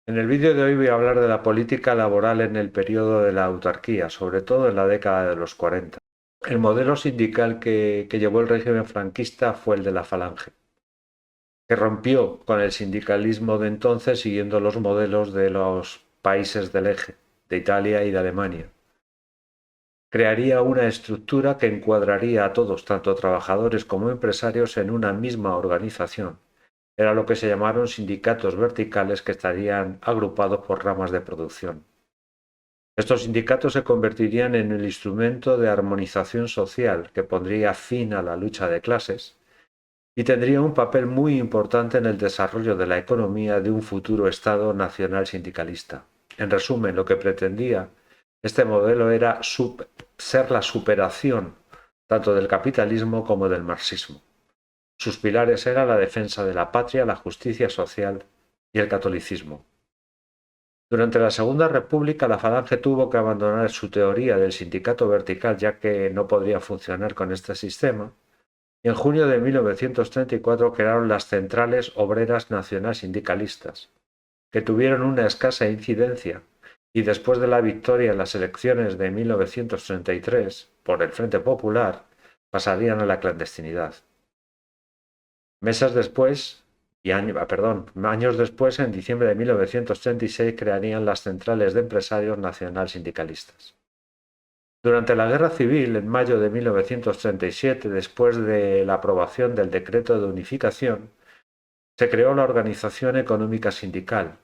En el vídeo de hoy voy a hablar de la política laboral en el periodo de la autarquía, sobre todo en la década de los 40. El modelo sindical que llevó el régimen franquista fue el de la Falange, que rompió con el sindicalismo de entonces siguiendo los modelos de los países del eje, de Italia y de Alemania. Crearía una estructura que encuadraría a todos, tanto trabajadores como empresarios, en una misma organización. Era lo que se llamaron sindicatos verticales que estarían agrupados por ramas de producción. Estos sindicatos se convertirían en el instrumento de armonización social que pondría fin a la lucha de clases y tendría un papel muy importante en el desarrollo de la economía de un futuro Estado nacional sindicalista. En resumen, lo que pretendía este modelo era ser la superación tanto del capitalismo como del marxismo. Sus pilares eran la defensa de la patria, la justicia social y el catolicismo. Durante la Segunda República, la Falange tuvo que abandonar su teoría del sindicato vertical ya que no podría funcionar con este sistema, y en junio de 1934 crearon las Centrales Obreras Nacional Sindicalistas, que tuvieron una escasa incidencia y después de la victoria en las elecciones de 1933 por el Frente Popular, pasarían a la clandestinidad. Meses después, años después, en diciembre de 1936, crearían las Centrales de Empresarios Nacional Sindicalistas. Durante la Guerra Civil, en mayo de 1937, después de la aprobación del Decreto de Unificación, se creó la Organización Económica Sindical,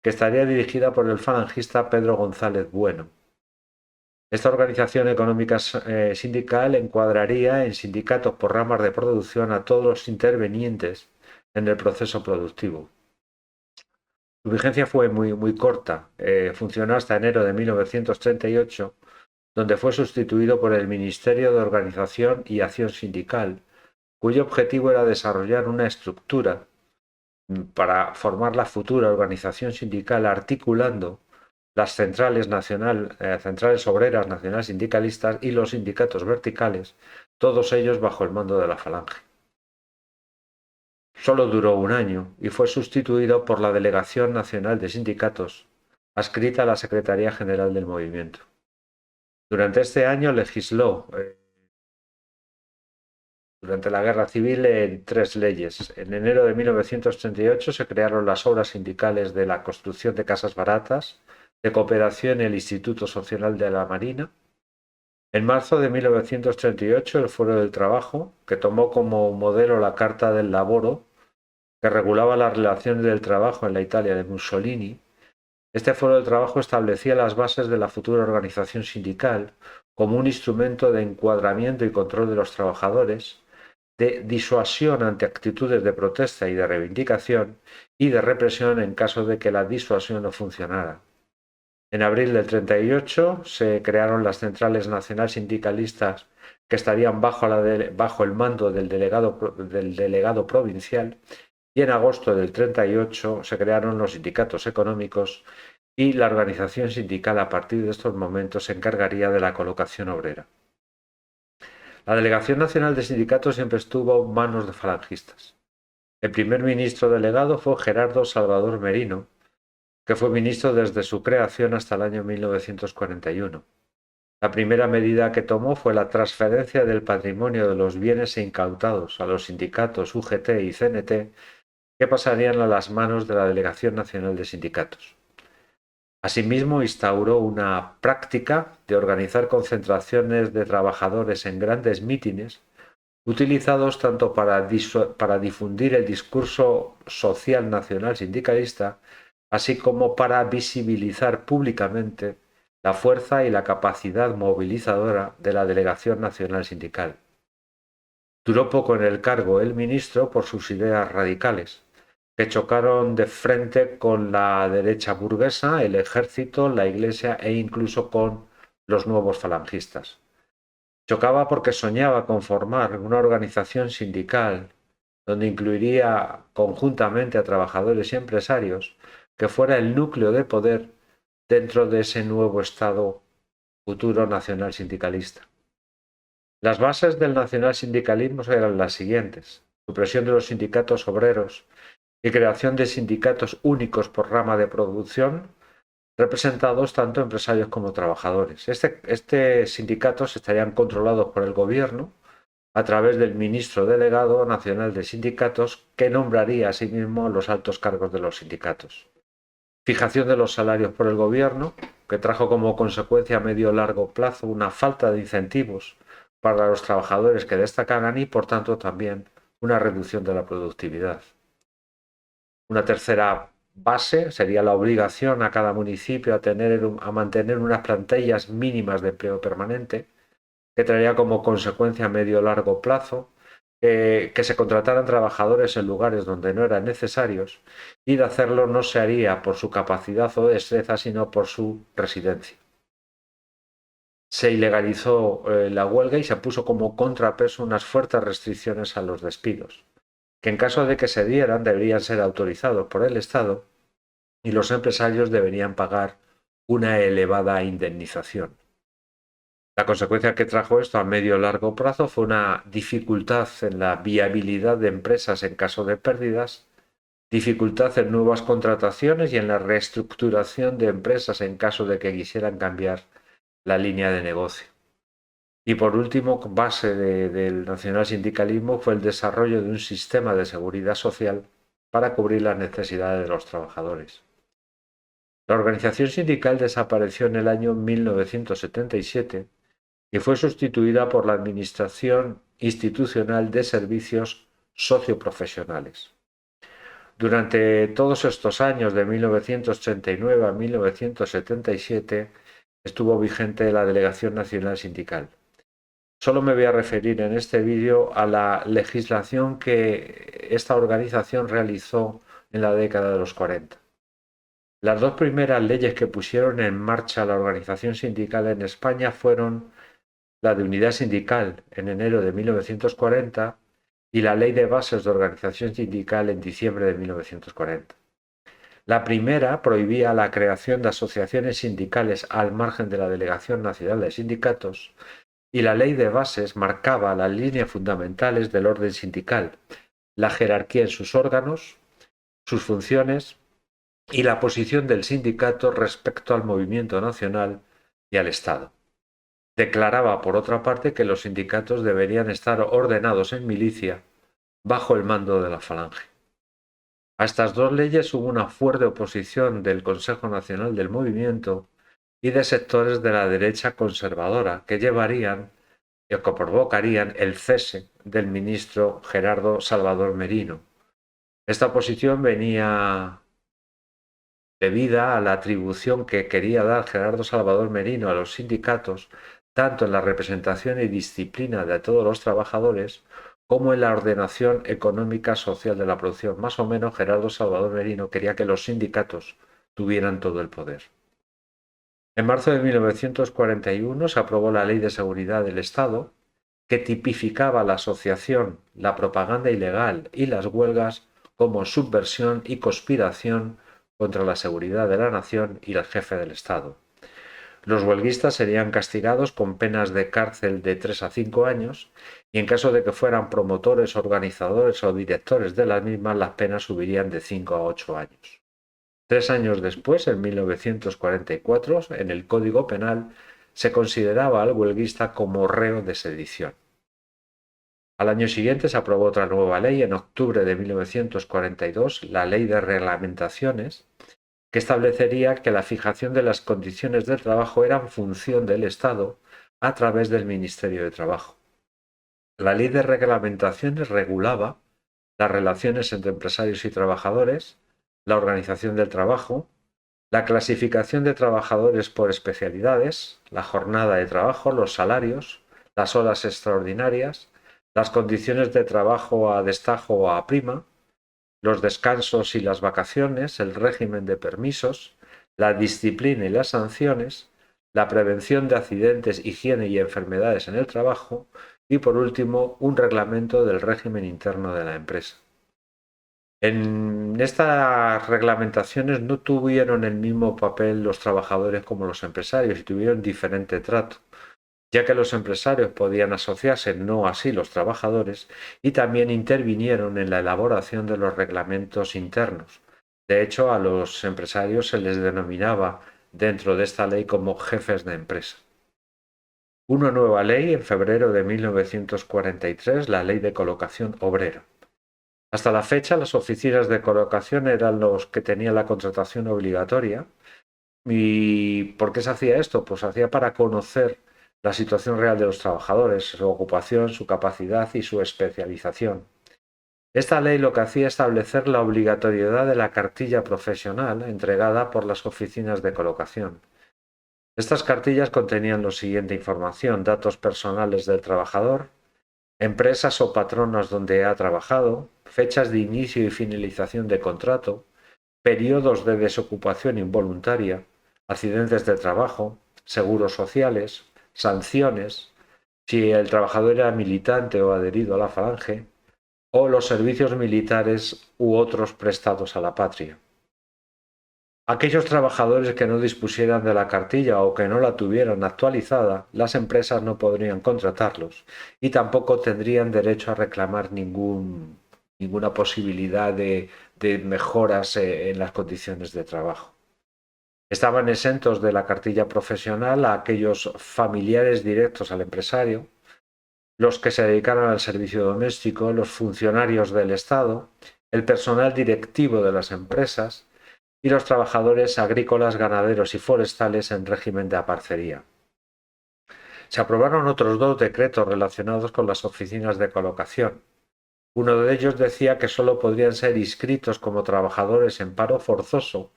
que estaría dirigida por el falangista Pedro González Bueno. Esta organización económica sindical encuadraría en sindicatos por ramas de producción a todos los intervenientes en el proceso productivo. Su vigencia fue muy corta, funcionó hasta enero de 1938, donde fue sustituido por el Ministerio de Organización y Acción Sindical, cuyo objetivo era desarrollar una estructura para formar la futura organización sindical articulando las centrales obreras nacionales sindicalistas y los sindicatos verticales, todos ellos bajo el mando de la Falange. Solo duró un año y fue sustituido por la Delegación Nacional de Sindicatos, adscrita a la Secretaría General del Movimiento. Durante este año legisló, durante la Guerra Civil, en tres leyes. En enero de 1938 se crearon las obras sindicales de la construcción de casas baratas, de cooperación en el Instituto Social de la Marina. En marzo de 1938 el Fuero del Trabajo, que tomó como modelo la Carta del Lavoro, que regulaba las relaciones del trabajo en la Italia de Mussolini. Este Fuero del Trabajo establecía las bases de la futura organización sindical como un instrumento de encuadramiento y control de los trabajadores, de disuasión ante actitudes de protesta y de reivindicación, y de represión en caso de que la disuasión no funcionara. En abril del 38 se crearon las Centrales Nacional Sindicalistas, que estarían bajo el mando del delegado provincial, y en agosto del 38 se crearon los sindicatos económicos y la organización sindical a partir de estos momentos se encargaría de la colocación obrera. La Delegación Nacional de Sindicatos siempre estuvo en manos de falangistas. El primer ministro delegado fue Gerardo Salvador Merino, que fue ministro desde su creación hasta el año 1941. La primera medida que tomó fue la transferencia del patrimonio de los bienes incautados a los sindicatos UGT y CNT, que pasarían a las manos de la Delegación Nacional de Sindicatos. Asimismo, instauró una práctica de organizar concentraciones de trabajadores en grandes mítines, utilizados tanto para difundir el discurso social nacional sindicalista, así como para visibilizar públicamente la fuerza y la capacidad movilizadora de la Delegación Nacional Sindical. Duró poco en el cargo el ministro por sus ideas radicales, que chocaron de frente con la derecha burguesa, el ejército, la Iglesia e incluso con los nuevos falangistas. Chocaba porque soñaba con formar una organización sindical donde incluiría conjuntamente a trabajadores y empresarios, que fuera el núcleo de poder dentro de ese nuevo Estado futuro nacional sindicalista. Las bases del nacional sindicalismo eran las siguientes: supresión de los sindicatos obreros y creación de sindicatos únicos por rama de producción, representados tanto empresarios como trabajadores. Este sindicatos estarían controlados por el gobierno a través del ministro delegado nacional de sindicatos, que nombraría asimismo los altos cargos de los sindicatos. Fijación de los salarios por el gobierno, que trajo como consecuencia a medio o largo plazo una falta de incentivos para los trabajadores que destacaran y, por tanto, también una reducción de la productividad. Una tercera base sería la obligación a cada municipio a mantener unas plantillas mínimas de empleo permanente, que traería como consecuencia a medio o largo plazo que se contrataran trabajadores en lugares donde no eran necesarios, y de hacerlo no se haría por su capacidad o destreza, sino por su residencia. Se ilegalizó la huelga y se puso como contrapeso unas fuertes restricciones a los despidos, que en caso de que se dieran deberían ser autorizados por el Estado, y los empresarios deberían pagar una elevada indemnización. La consecuencia que trajo esto a medio o largo plazo fue una dificultad en la viabilidad de empresas en caso de pérdidas, dificultad en nuevas contrataciones y en la reestructuración de empresas en caso de que quisieran cambiar la línea de negocio. Y por último, base del nacionalsindicalismo fue el desarrollo de un sistema de seguridad social para cubrir las necesidades de los trabajadores. La organización sindical desapareció en el año 1977 y fue sustituida por la Administración Institucional de Servicios Socioprofesionales. Durante todos estos años, de 1939 a 1977, estuvo vigente la Delegación Nacional Sindical. Solo me voy a referir en este vídeo a la legislación que esta organización realizó en la década de los 40. Las dos primeras leyes que pusieron en marcha la organización sindical en España fueron la de unidad sindical en enero de 1940 y la Ley de Bases de Organización Sindical en diciembre de 1940. La primera prohibía la creación de asociaciones sindicales al margen de la Delegación Nacional de Sindicatos, y la Ley de Bases marcaba las líneas fundamentales del orden sindical, la jerarquía en sus órganos, sus funciones y la posición del sindicato respecto al movimiento nacional y al Estado. Declaraba, por otra parte, que los sindicatos deberían estar ordenados en milicia bajo el mando de la Falange. A estas dos leyes hubo una fuerte oposición del Consejo Nacional del Movimiento y de sectores de la derecha conservadora, que provocarían el cese del ministro Gerardo Salvador Merino. Esta oposición venía debida a la atribución que quería dar Gerardo Salvador Merino a los sindicatos, tanto en la representación y disciplina de todos los trabajadores, como en la ordenación económica social de la producción. Más o menos, Gerardo Salvador Merino quería que los sindicatos tuvieran todo el poder. En marzo de 1941 se aprobó la Ley de Seguridad del Estado, que tipificaba la asociación, la propaganda ilegal y las huelgas como subversión y conspiración contra la seguridad de la nación y el jefe del Estado. Los huelguistas serían castigados con penas de cárcel de 3 a 5 años, y en caso de que fueran promotores, organizadores o directores de las mismas, las penas subirían de 5 a 8 años. 3 años después, en 1944, en el Código Penal, se consideraba al huelguista como reo de sedición. Al año siguiente se aprobó otra nueva ley, en octubre de 1942, la Ley de Reglamentaciones, que establecería que la fijación de las condiciones de trabajo era función del Estado a través del Ministerio de Trabajo. La Ley de Reglamentaciones regulaba las relaciones entre empresarios y trabajadores, la organización del trabajo, la clasificación de trabajadores por especialidades, la jornada de trabajo, los salarios, las horas extraordinarias, las condiciones de trabajo a destajo o a prima, los descansos y las vacaciones, el régimen de permisos, la disciplina y las sanciones, la prevención de accidentes, higiene y enfermedades en el trabajo y, por último, un reglamento del régimen interno de la empresa. En estas reglamentaciones no tuvieron el mismo papel los trabajadores como los empresarios y tuvieron diferente trato. ya que los empresarios podían asociarse, no así los trabajadores, y también intervinieron en la elaboración de los reglamentos internos. De hecho, a los empresarios se les denominaba dentro de esta ley como jefes de empresa. Una nueva ley en febrero de 1943, la Ley de Colocación Obrera. Hasta la fecha, las oficinas de colocación eran los que tenían la contratación obligatoria. ¿Y por qué se hacía esto? Pues se hacía para conocer la situación real de los trabajadores, su ocupación, su capacidad y su especialización. Esta ley lo que hacía es establecer la obligatoriedad de la cartilla profesional entregada por las oficinas de colocación. Estas cartillas contenían la siguiente información: datos personales del trabajador, empresas o patronos donde ha trabajado, fechas de inicio y finalización de contrato, periodos de desocupación involuntaria, accidentes de trabajo, seguros sociales, sanciones, si el trabajador era militante o adherido a la Falange, o los servicios militares u otros prestados a la patria. Aquellos trabajadores que no dispusieran de la cartilla o que no la tuvieran actualizada, las empresas no podrían contratarlos y tampoco tendrían derecho a reclamar ninguna posibilidad de mejoras en las condiciones de trabajo. Estaban exentos de la cartilla profesional a aquellos familiares directos al empresario, los que se dedicaron al servicio doméstico, los funcionarios del Estado, el personal directivo de las empresas y los trabajadores agrícolas, ganaderos y forestales en régimen de aparcería. Se aprobaron otros 2 decretos relacionados con las oficinas de colocación. Uno de ellos decía que solo podrían ser inscritos como trabajadores en paro forzoso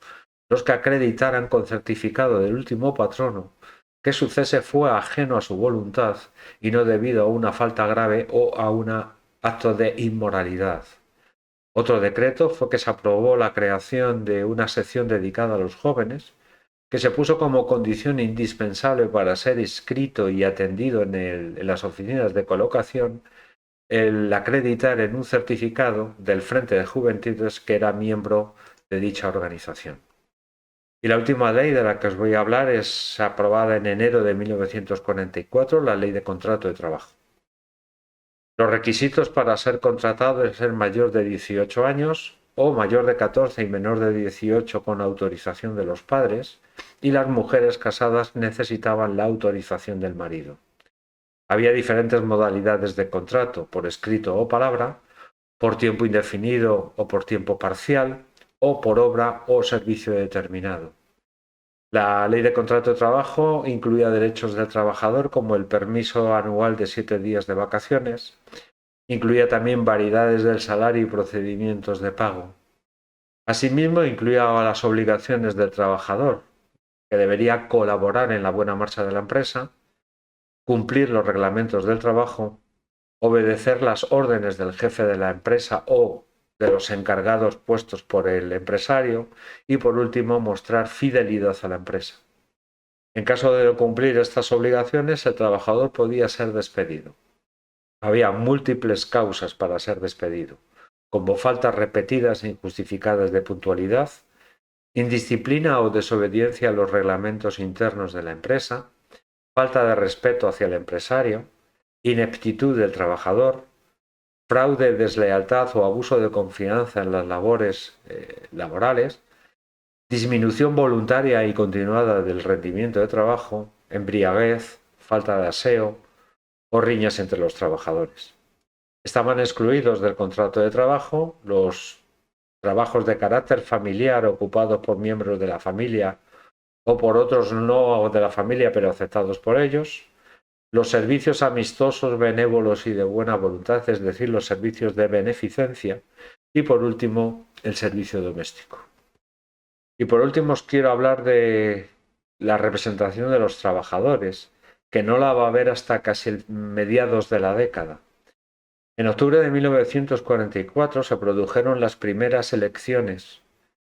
los que acreditaran con certificado del último patrono que su cese fue ajeno a su voluntad y no debido a una falta grave o a un acto de inmoralidad. Otro decreto fue que se aprobó la creación de una sección dedicada a los jóvenes, que se puso como condición indispensable para ser inscrito y atendido en las oficinas de colocación el acreditar en un certificado del Frente de Juventudes que era miembro de dicha organización. Y la última ley de la que os voy a hablar es aprobada en enero de 1944, la Ley de Contrato de Trabajo. Los requisitos para ser contratado es ser mayor de 18 años o mayor de 14 y menor de 18 con autorización de los padres, y las mujeres casadas necesitaban la autorización del marido. Había diferentes modalidades de contrato, por escrito o palabra, por tiempo indefinido o por tiempo parcial, o por obra o servicio determinado. La Ley de Contrato de Trabajo incluía derechos del trabajador como el permiso anual de 7 días de vacaciones. Incluía también variedades del salario y procedimientos de pago. Asimismo, incluía las obligaciones del trabajador, que debería colaborar en la buena marcha de la empresa, cumplir los reglamentos del trabajo, obedecer las órdenes del jefe de la empresa o de los encargados puestos por el empresario y, por último, mostrar fidelidad a la empresa. En caso de no cumplir estas obligaciones, el trabajador podía ser despedido. Había múltiples causas para ser despedido, como faltas repetidas e injustificadas de puntualidad, indisciplina o desobediencia a los reglamentos internos de la empresa, falta de respeto hacia el empresario, ineptitud del trabajador, fraude, deslealtad o abuso de confianza en las labores laborales, disminución voluntaria y continuada del rendimiento de trabajo, embriaguez, falta de aseo o riñas entre los trabajadores. Estaban excluidos del contrato de trabajo los trabajos de carácter familiar ocupados por miembros de la familia o por otros no de la familia pero aceptados por ellos, los servicios amistosos, benévolos y de buena voluntad, es decir, los servicios de beneficencia, y por último, el servicio doméstico. Y por último os quiero hablar de la representación de los trabajadores, que no la va a haber hasta casi mediados de la década. En octubre de 1944 se produjeron las primeras elecciones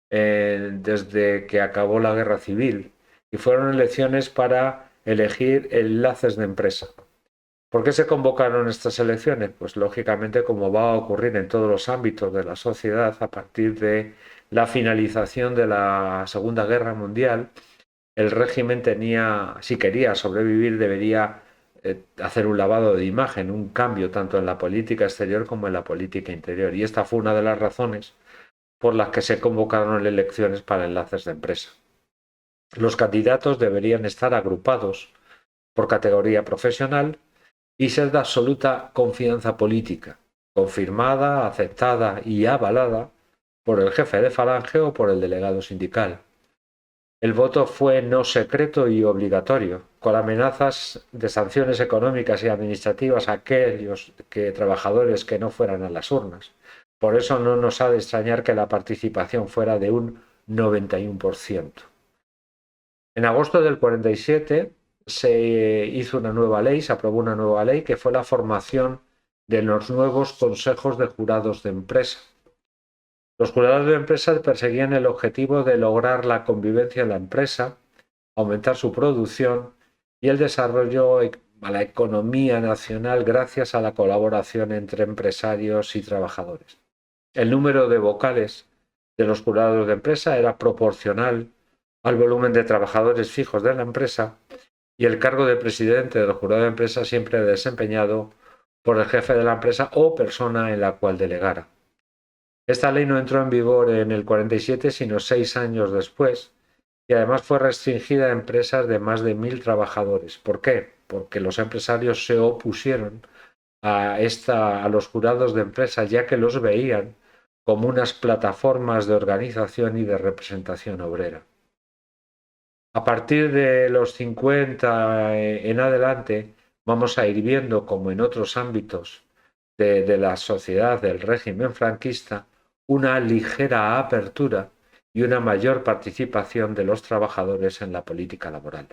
desde que acabó la Guerra Civil, y fueron elecciones para elegir enlaces de empresa. ¿Por qué se convocaron estas elecciones? Pues lógicamente, como va a ocurrir en todos los ámbitos de la sociedad, a partir de la finalización de la Segunda Guerra Mundial, el régimen tenía, si quería sobrevivir, debería hacer un lavado de imagen, un cambio tanto en la política exterior como en la política interior. Y esta fue una de las razones por las que se convocaron elecciones para enlaces de empresa. Los candidatos deberían estar agrupados por categoría profesional y ser de absoluta confianza política, confirmada, aceptada y avalada por el jefe de falange o por el delegado sindical. El voto fue no secreto y obligatorio, con amenazas de sanciones económicas y administrativas a aquellos trabajadores que no fueran a las urnas. Por eso no nos ha de extrañar que la participación fuera de un 91%. En agosto del 47 se hizo una nueva ley, se aprobó una nueva ley que fue la formación de los nuevos consejos de jurados de empresa. Los jurados de empresa perseguían el objetivo de lograr la convivencia en la empresa, aumentar su producción y el desarrollo a la economía nacional gracias a la colaboración entre empresarios y trabajadores. El número de vocales de los jurados de empresa era proporcional al volumen de trabajadores fijos de la empresa y el cargo de presidente del jurado de empresa siempre desempeñado por el jefe de la empresa o persona en la cual delegara. Esta ley no entró en vigor en el 47, sino 6 años después, y además fue restringida a empresas de más de 1.000 trabajadores. ¿Por qué? Porque los empresarios se opusieron a los jurados de empresa, ya que los veían como unas plataformas de organización y de representación obrera. A partir de los 50 en adelante, vamos a ir viendo, como en otros ámbitos de la sociedad del régimen franquista, una ligera apertura y una mayor participación de los trabajadores en la política laboral.